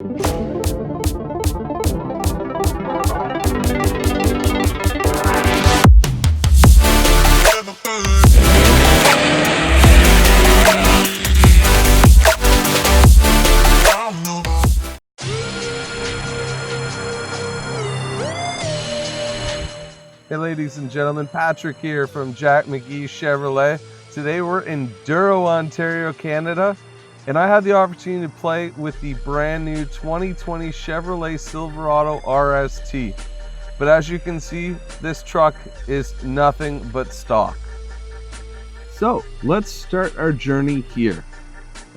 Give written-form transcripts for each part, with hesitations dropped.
Hey ladies and gentlemen, Patrick here from Jack McGee Chevrolet. Today we're in Douro, Ontario, Canada, and I had the opportunity to play with the brand new 2020 Chevrolet Silverado RST. But as you can see, this truck is nothing but stock. So let's start our journey here.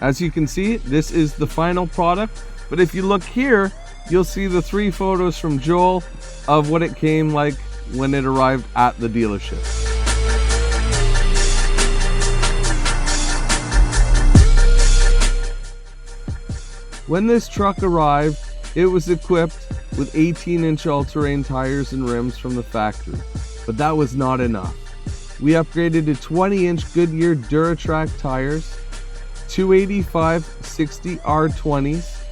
As you can see, this is the final product, but if you look here, you'll see the 3 photos from Joel of what it came like when it arrived at the dealership. When this truck arrived, it was equipped with 18-inch all-terrain tires and rims from the factory, but that was not enough. We upgraded to 20-inch Goodyear Duratrac tires, 285/60 R20s,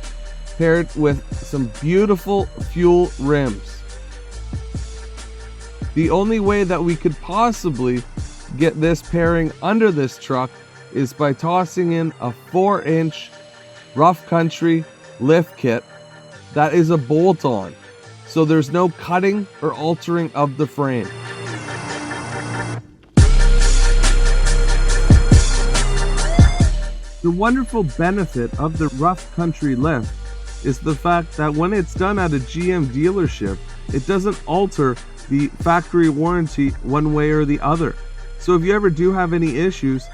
paired with some beautiful fuel rims. The only way that we could possibly get this pairing under this truck is by tossing in a 4-inch rough country lift kit that is a bolt-on, so there's no cutting or altering of the frame. The wonderful benefit of the rough country lift is the fact that when it's done at a GM dealership, it doesn't alter the factory warranty one way or the other. So if you ever do have any issues,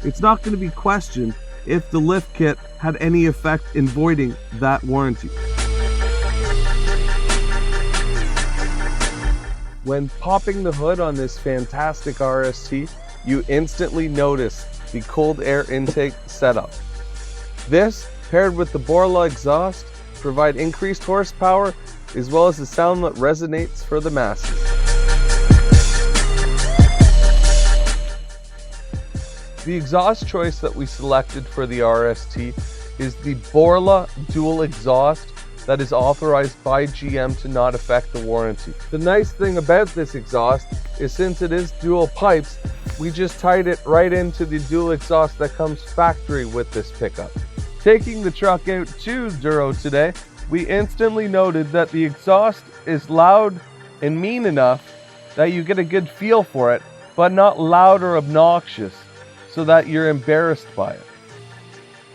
it's not going to be questioned if the lift kit had any effect in voiding that warranty. When popping the hood on this fantastic RST, you instantly notice the cold air intake setup. This, paired with the Borla exhaust, provide increased horsepower as well as a sound that resonates for the masses. The exhaust choice that we selected for the RST is the Borla dual exhaust that is authorized by GM to not affect the warranty. The nice thing about this exhaust is since it is dual pipes, we just tied it right into the dual exhaust that comes factory with this pickup. Taking the truck out to Douro today, we instantly noted that the exhaust is loud and mean enough that you get a good feel for it, but not loud or obnoxious so that you're embarrassed by it.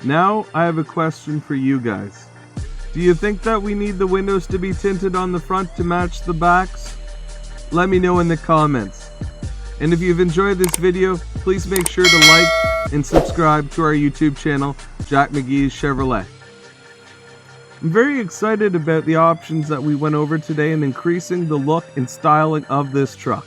Now I have a question for you guys. Do you think that we need the windows to be tinted on the front to match the backs? Let me know in the comments. And if you've enjoyed this video, please make sure to like and subscribe to our YouTube channel, Jack McGee's Chevrolet. I'm very excited about the options that we went over today in increasing the look and styling of this truck.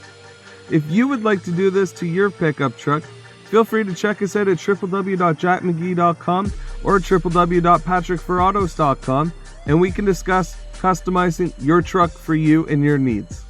If you would like to do this to your pickup truck, feel free to check us out at www.jackmcgee.com or www.patrickferrados.com, and we can discuss customizing your truck for you and your needs.